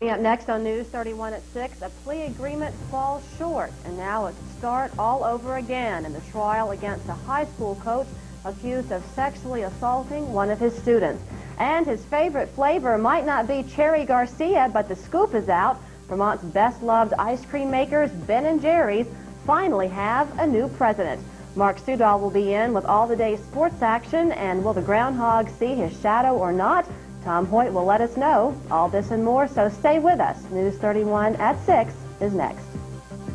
Up next on News 31 at 6, a plea agreement falls short, and now it's start all over again in the trial against a high school coach accused of sexually assaulting one of his students. And his favorite flavor might not be Cherry Garcia, but the scoop is out. Vermont's best-loved ice cream makers, Ben & Jerry's, finally have a new president. Mark Sudol will be in with all the day's sports action, and will the groundhog see his shadow or not? Tom Hoyt will let us know. All this and more, so stay with us. News 31 at 6 is next.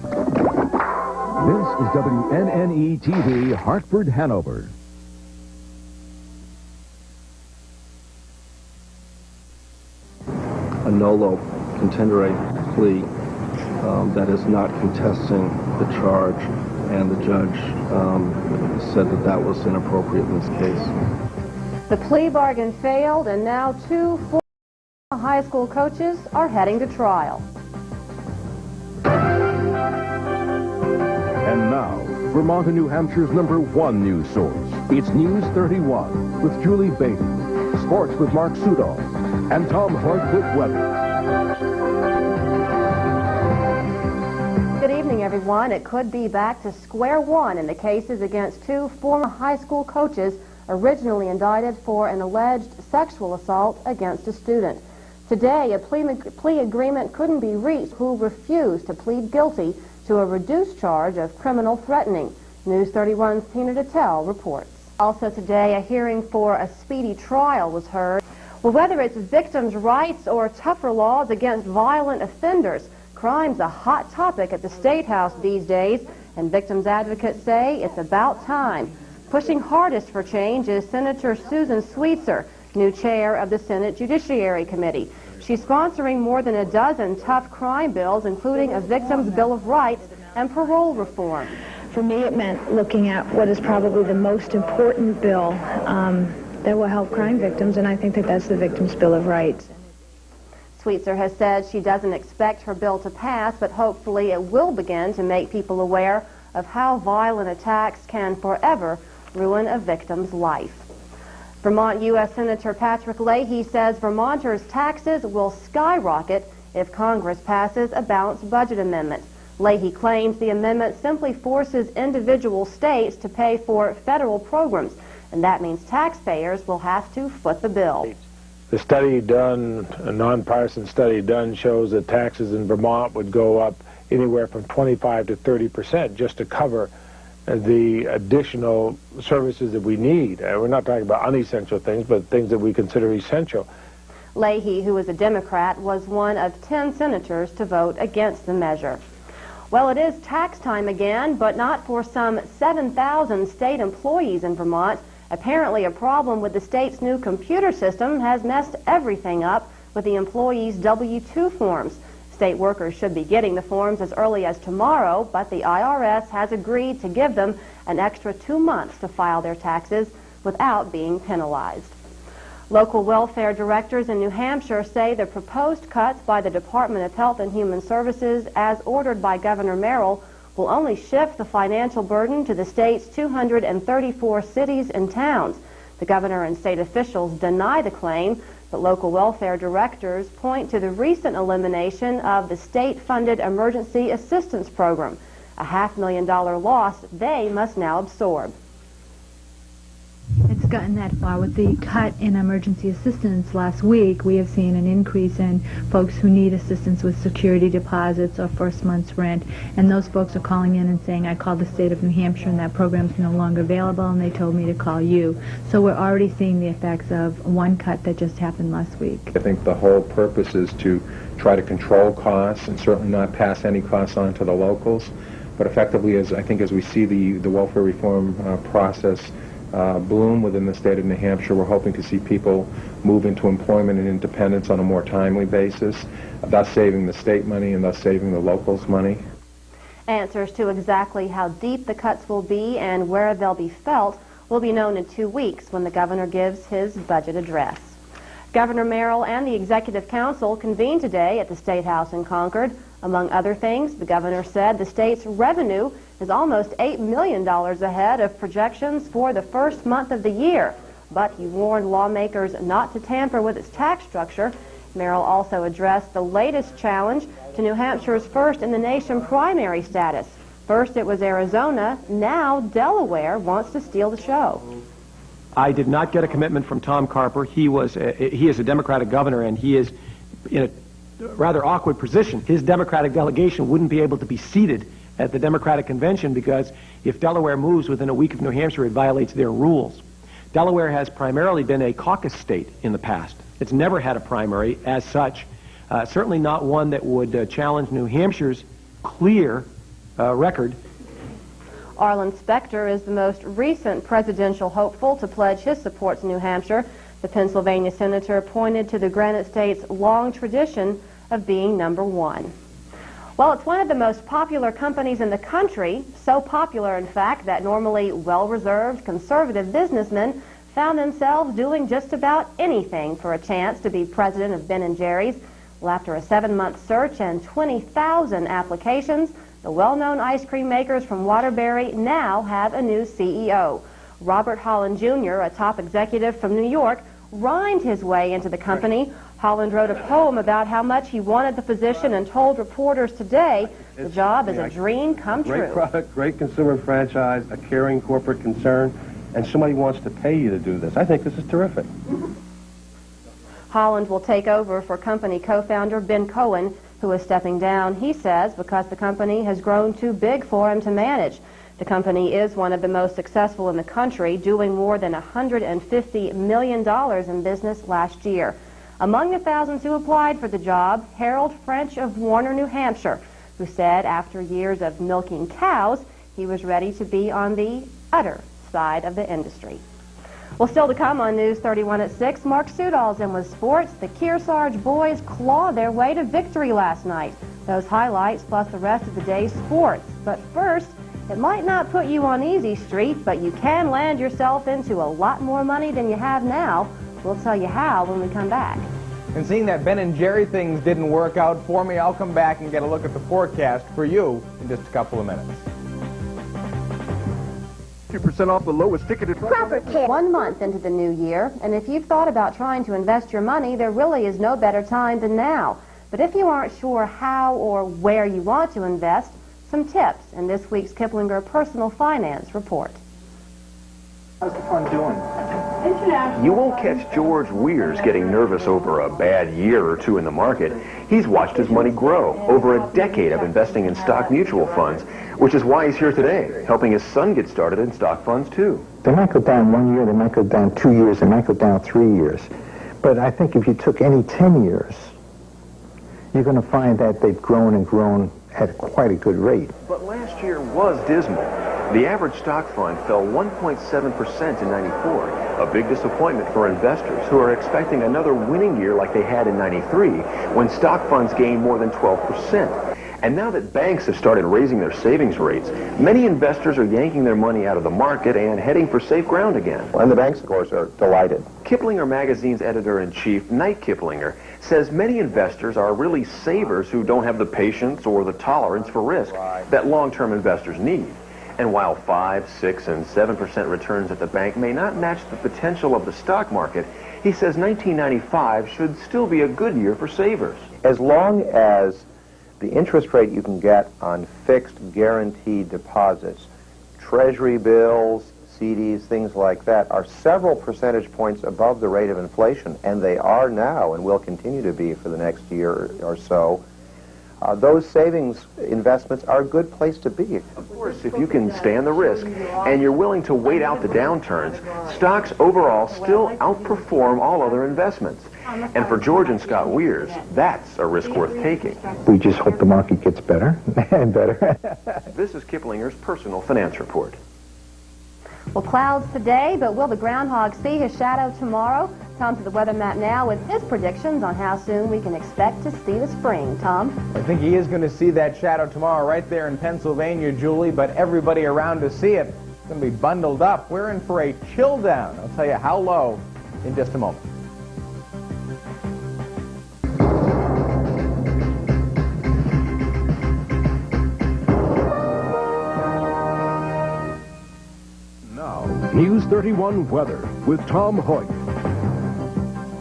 This is WNNE TV, Hartford, Hanover. A nolo contendere plea that is not contesting the charge, and the judge said that that was inappropriate in this case. The plea bargain failed, and now two former high school coaches are heading to trial. And now, Vermont and New Hampshire's #1 news source. It's News 31 with Julie Beatty, sports with Mark Sudol, and Tom Hoyt with weather. Good evening, everyone. It could be back to square one in the cases against two former high school coaches originally indicted for an alleged sexual assault against a student. Today, a plea agreement couldn't be reached who refused to plead guilty to a reduced charge of criminal threatening. News 31's Tina Detel reports. Also today, a hearing for a speedy trial was heard. Well, whether it's victims' rights or tougher laws against violent offenders, crime's a hot topic at the State House these days, and victims advocates say it's about time. Pushing hardest for change is Senator Susan Sweetser, new chair of the Senate Judiciary Committee. She's sponsoring more than a dozen tough crime bills, including a Victims' Bill of Rights and parole reform. For me, it meant looking at what is probably the most important bill that will help crime victims, and I think that that's the Victims' Bill of Rights. Sweetser has said she doesn't expect her bill to pass, but hopefully it will begin to make people aware of how violent attacks can forever ruin a victim's life. Vermont U.S. Senator Patrick Leahy says Vermonters' taxes will skyrocket if Congress passes a balanced budget amendment. Leahy claims the amendment simply forces individual states to pay for federal programs, and that means taxpayers will have to foot the bill. The study done, a nonpartisan study done, shows that taxes in Vermont would go up anywhere from 25 to 30% just to cover the additional services that we need. We're not talking about unessential things, but things that we consider essential. Leahy, who is a Democrat, was one of 10 senators to vote against the measure. Well, it is tax time again, but not for some 7,000 state employees in Vermont. Apparently, a problem with the state's new computer system has messed everything up with the employees' W-2 forms. State workers should be getting the forms as early as tomorrow, but the IRS has agreed to give them an extra 2 months to file their taxes without being penalized. Local welfare directors in New Hampshire say the proposed cuts by the Department of Health and Human Services, as ordered by Governor Merrill, will only shift the financial burden to the state's 234 cities and towns. The governor and state officials deny the claim, but local welfare directors point to the recent elimination of the state-funded emergency assistance program, a $500,000 loss they must now absorb. It's gotten that far. With the cut in emergency assistance last week, we have seen an increase in folks who need assistance with security deposits or first month's rent, and those folks are calling in and saying, I called the state of New Hampshire and that program's no longer available, and they told me to call you. So we're already seeing the effects of one cut that just happened last week. I think the whole purpose is to try to control costs and certainly not pass any costs on to the locals. But effectively, as we see the welfare reform process bloom within the state of New Hampshire, we're hoping to see people move into employment and independence on a more timely basis, thus saving the state money and thus saving the locals money. Answers to exactly how deep the cuts will be and where they'll be felt will be known in 2 weeks when the governor gives his budget address. Governor Merrill and the Executive Council convened today at the State House in Concord. Among other things, the governor said the state's revenue is almost $8 million ahead of projections for the first month of the year. But he warned lawmakers not to tamper with its tax structure. Merrill also addressed the latest challenge to New Hampshire's first-in-the-nation primary status. First it was Arizona, now Delaware wants to steal the show. I did not get a commitment from Tom Carper. He is a Democratic governor, and he is in a rather awkward position. His Democratic delegation wouldn't be able to be seated at the Democratic convention because if Delaware moves within a week of New Hampshire, it violates their rules. Delaware has primarily been a caucus state in the past. It's never had a primary as such, certainly not one that would challenge New Hampshire's clear record. Arlen Specter is the most recent presidential hopeful to pledge his support to New Hampshire. The Pennsylvania senator pointed to the Granite State's long tradition of being number one. Well, it's one of the most popular companies in the country, so popular, in fact, that normally well-reserved conservative businessmen found themselves doing just about anything for a chance to be president of Ben & Jerry's. Well, after a 7-month search and 20,000 applications, the well-known ice cream makers from Waterbury now have a new CEO. Robert Holland Jr., a top executive from New York, rhymed his way into the company. Holland wrote a poem about how much he wanted the position and told reporters today the job is a dream come true. Great product, great consumer franchise, a caring corporate concern, and somebody wants to pay you to do this. I think this is terrific. Holland will take over for company co-founder Ben Cohen, who is stepping down, he says, because the company has grown too big for him to manage. The company is one of the most successful in the country, doing more than $150 million in business last year. Among the thousands who applied for the job, Harold French of Warner, New Hampshire, who said after years of milking cows, he was ready to be on the other side of the industry. Well, still to come on News 31 at 6, Mark Sudol's in with sports. The Kearsarge boys clawed their way to victory last night. Those highlights plus the rest of the day's sports. But first, it might not put you on easy street, but you can land yourself into a lot more money than you have now. We'll tell you how when we come back. And seeing that Ben & Jerry things didn't work out for me, I'll come back and get a look at the forecast for you in just a couple of minutes. 2% off the lowest ticketed. 1 month into the new year, and if you've thought about trying to invest your money, there really is no better time than now. But if you aren't sure how or where you want to invest, some tips in this week's Kiplinger Personal Finance Report. How's the fund doing? You won't catch George Weirs getting nervous over a bad year or two in the market. He's watched his money grow over a decade of investing in stock mutual funds, which is why he's here today, helping his son get started in stock funds too. They might go down 1 year, they might go down 2 years, they might go down 3 years. But I think if you took any 10 years, you're going to find that they've grown and grown at quite a good rate. But last year was dismal. The average stock fund fell 1.7% in '94, a big disappointment for investors who are expecting another winning year like they had in '93, when stock funds gained more than 12%. And now that banks have started raising their savings rates, many investors are yanking their money out of the market and heading for safe ground again. And the banks, of course, are delighted. Kiplinger Magazine's editor-in-chief, Knight Kiplinger, says many investors are really savers who don't have the patience or the tolerance for risk that long-term investors need. And while 5, 6, and 7% returns at the bank may not match the potential of the stock market, he says 1995 should still be a good year for savers. As long as the interest rate you can get on fixed guaranteed deposits, treasury bills, CDs, things like that, are several percentage points above the rate of inflation, and they are now and will continue to be for the next year or so, those savings investments are a good place to be. Of course, if you can stand the risk and you're willing to wait out the downturns, stocks overall still outperform all other investments. And for George and Scott Weirs, that's a risk worth taking. We just hope the market gets better and better. This is Kiplinger's Personal Finance Report. Well, clouds today, but will the groundhog see his shadow tomorrow? Tom to the weather map now with his predictions on how soon we can expect to see the spring. Tom? I think he is going to see that shadow tomorrow right there in Pennsylvania, Julie, but everybody around to see it is going to be bundled up. We're in for a chill down. I'll tell you how low in just a moment. News 31 weather with Tom Hoyt.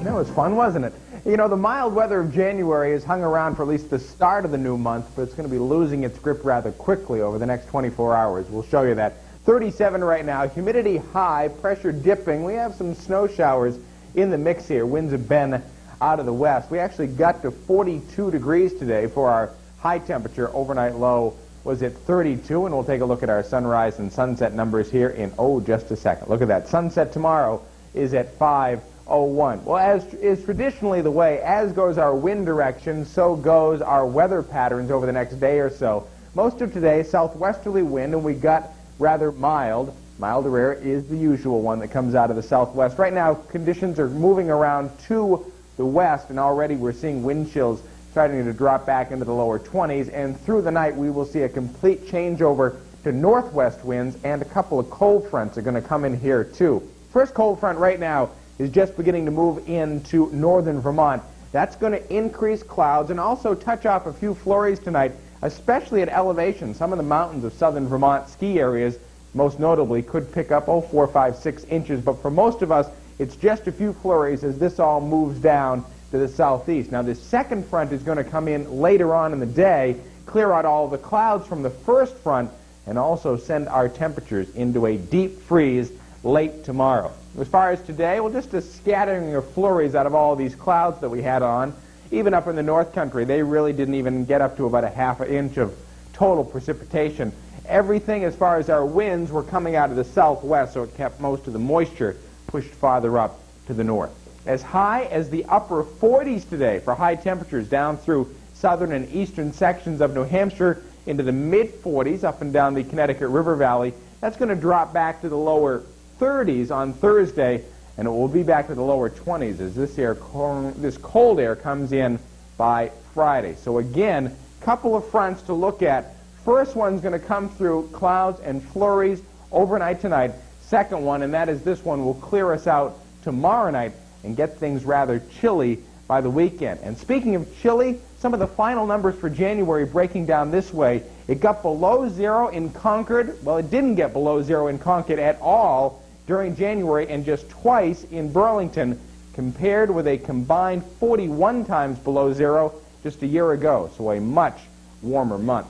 That was fun, wasn't it? You know, the mild weather of January has hung around for at least the start of the new month, but it's going to be losing its grip rather quickly over the next 24 hours. We'll show you that. 37 right now, humidity high, pressure dipping. We have some snow showers in the mix here. Winds have been out of the west. We actually got to 42 degrees today for our high temperature. Overnight low was at 32, and we'll take a look at our sunrise and sunset numbers here in, just a second. Look at that. Sunset tomorrow is at 5:01. Well, as is traditionally the way, as goes our wind direction, so goes our weather patterns over the next day or so. Most of today, southwesterly wind, and we got rather mild. Milder air is the usual one that comes out of the southwest. Right now, conditions are moving around to the west, and already we're seeing wind chills starting to drop back into the lower 20s, and through the night we will see a complete changeover to northwest winds, and a couple of cold fronts are going to come in here too. First cold front right now is just beginning to move into northern Vermont. That's going to increase clouds and also touch off a few flurries tonight, especially at elevation. Some of the mountains of southern Vermont ski areas, most notably, could pick up 4, 5, 6 inches, but for most of us, it's just a few flurries as this all moves down to the southeast. Now, this second front is going to come in later on in the day, clear out all the clouds from the first front, and also send our temperatures into a deep freeze late tomorrow. As far as today, well, just a scattering of flurries out of all of these clouds that we had on. Even up in the North Country, they really didn't even get up to about a half an inch of total precipitation. Everything as far as our winds were coming out of the southwest, so it kept most of the moisture pushed farther up to the north. As high as the upper 40s today for high temperatures down through southern and eastern sections of New Hampshire into the mid-40s up and down the Connecticut River Valley. That's going to drop back to the lower 30s on Thursday, and it will be back to the lower 20s as this cold air comes in by Friday. So again, couple of fronts to look at. First one's going to come through clouds and flurries overnight tonight. Second one, and that is this one, will clear us out tomorrow night and get things rather chilly by the weekend. And speaking of chilly, some of the final numbers for January breaking down this way. It got below zero in Concord. Well, it didn't get below zero in Concord at all during January, and just twice in Burlington, compared with a combined 41 times below zero just a year ago. So a much warmer month.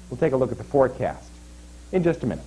We'll take a look at the forecast in just a minute.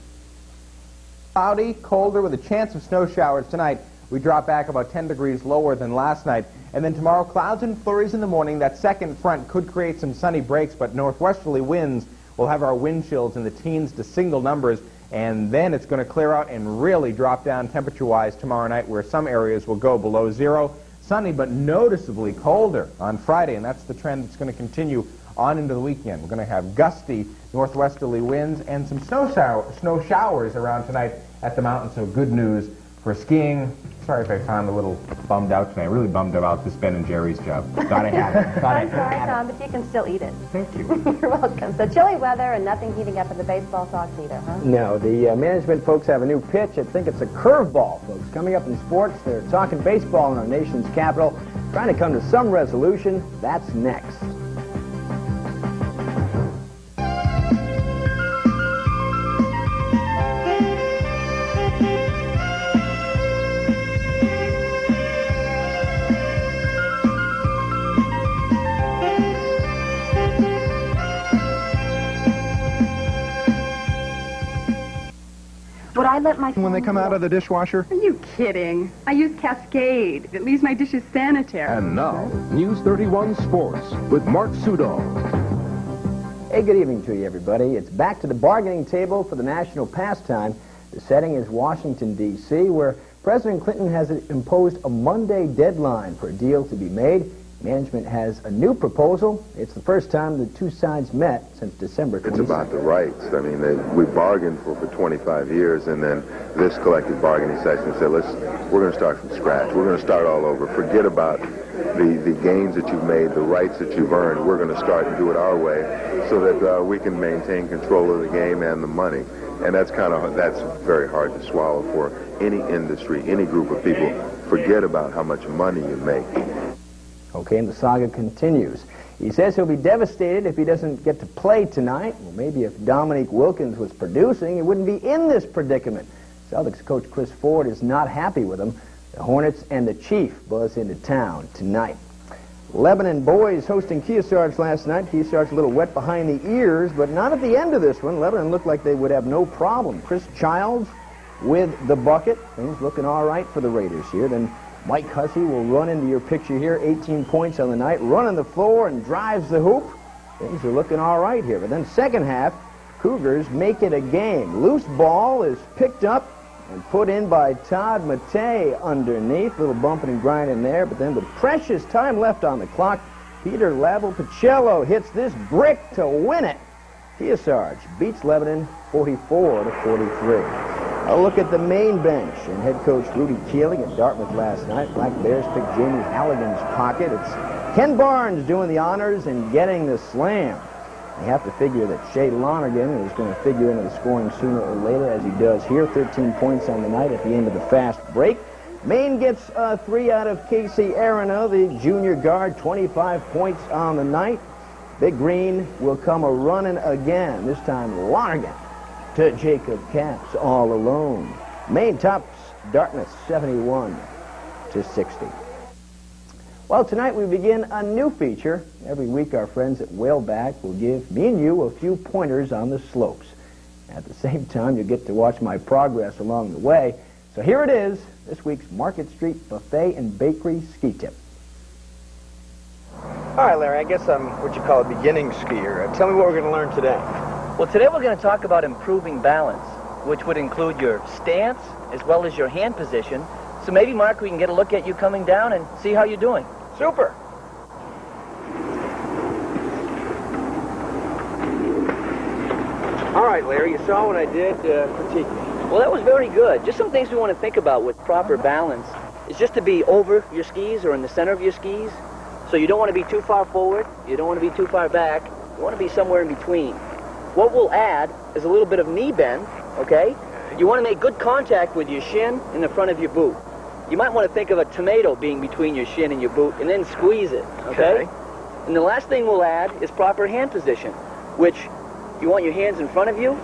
Cloudy, colder with a chance of snow showers tonight. We drop back about 10 degrees lower than last night. And then tomorrow, clouds and flurries in the morning. That second front could create some sunny breaks, but northwesterly winds will have our wind chills in the teens to single numbers. And then it's going to clear out and really drop down temperature-wise tomorrow night, where some areas will go below zero. Sunny, but noticeably colder on Friday, and that's the trend that's going to continue on into the weekend. We're going to have gusty northwesterly winds and some snow showers around tonight at the mountains, so good news for skiing. Sorry if I sound a little bummed out tonight. Really bummed about this Ben & Jerry's job. Thought I had it. I'm sorry, Tom, but you can still eat it. Thank you. You're welcome. So chilly weather and nothing heating up in the baseball talks either, huh? No, the management folks have a new pitch. I think it's a curveball, folks. Coming up in sports, they're talking baseball in our nation's capital, trying to come to some resolution. That's next. Would I let my... When they come out of the dishwasher? Are you kidding? I use Cascade. It leaves my dishes sanitary. And now, News 31 Sports with Mark Sudol. Hey, good evening to you, everybody. It's back to the bargaining table for the national pastime. The setting is Washington, D.C., where President Clinton has imposed a Monday deadline for a deal to be made. Management has a new proposal. It's the first time the two sides met since December 22nd. It's about the rights. I mean, we bargained for 25 years, and then this collective bargaining session said, we're going to start from scratch. We're going to start all over. Forget about the gains that you've made, the rights that you've earned. We're going to start and do it our way so that we can maintain control of the game and the money. And that's very hard to swallow for any industry, any group of people. Forget about how much money you make. Okay, and the saga continues. He says he'll be devastated if he doesn't get to play tonight. Well, maybe if Dominique Wilkins was producing, he wouldn't be in this predicament. Celtics coach Chris Ford is not happy with him. The Hornets and the Chief buzz into town tonight. Lebanon boys hosting Kearsarge last night. Kearsarge a little wet behind the ears, but not at the end of this one. Lebanon looked like they would have no problem. Chris Childs with the bucket. Things looking all right for the Raiders here. Then Mike Hussey will run into your picture here. 18 points on the night. Running the floor and drives the hoop. Things are looking all right here. But then second half, Cougars make it a game. Loose ball is picked up and put in by Todd Matei underneath. Little bumping and grinding there, but then with precious time left on the clock, Peter Lavalpicello hits this brick to win it. Kearsarge beats Lebanon 44-43. A look at the main bench, and head coach Rudy Keeling at Dartmouth last night. Black Bears picked Jamie Halligan's pocket. It's Ken Barnes doing the honors and getting the slam. You have to figure that Shea Lonergan is going to figure into the scoring sooner or later, as he does here. 13 points on the night at the end of the fast break. Maine gets 3 out of Casey Arano, the junior guard, 25 points on the night. Big Green will come a-running again, this time Lonergan to Jacob Capps all alone. Maine tops Dartmouth 71-60. Well, tonight we begin a new feature. Every week our friends at Whaleback will give me and you a few pointers on the slopes. At the same time, you'll get to watch my progress along the way. So here it is, this week's Market Street Buffet and Bakery Ski Tip. All right, Larry, I guess I'm what you call a beginning skier. Tell me what we're going to learn today. Well, today we're going to talk about improving balance, which would include your stance as well as your hand position. So maybe, Mark, we can get a look at you coming down and see how you're doing. Super. All right, Larry, you saw what I did. Critique me. Well, that was very good. Just some things we want to think about with proper balance is just to be over your skis or in the center of your skis. So you don't want to be too far forward. You don't want to be too far back. You want to be somewhere in between. What we'll add is a little bit of knee bend, okay? You want to make good contact with your shin in the front of your boot. You might want to think of a tomato being between your shin and your boot and then squeeze it, okay? And the last thing we'll add is proper hand position, which you want your hands in front of you,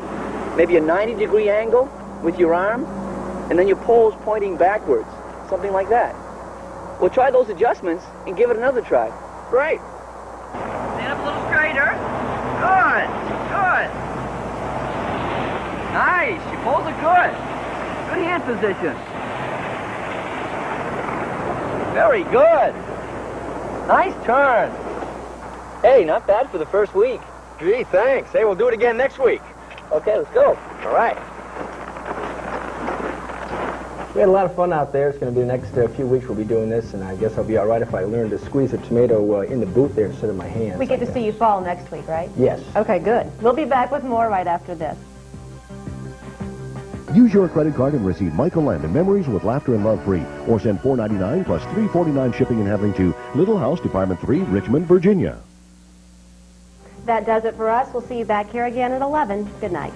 maybe a 90-degree angle with your arm, and then your poles pointing backwards, something like that. We'll try those adjustments and give it another try. Great. Stand up a little straighter. Good, good. Nice, your poles are good. Good hand position. Very good. Nice turn. Hey, not bad for the first week. Gee, thanks. Hey, we'll do it again next week. Okay, let's go. All right. We had a lot of fun out there. It's going to be the next few weeks we'll be doing this, and I guess I'll be all right if I learn to squeeze a tomato in the boot there instead of my hands. We get to see you fall next week, right? Yes. Okay, good. We'll be back with more right after this. Use your credit card and receive Michael Landon Memories with Laughter and Love free, or send $4.99 plus $3.49 shipping and handling to Little House, Department 3, Richmond, Virginia. That does it for us. We'll see you back here again at 11. Good night.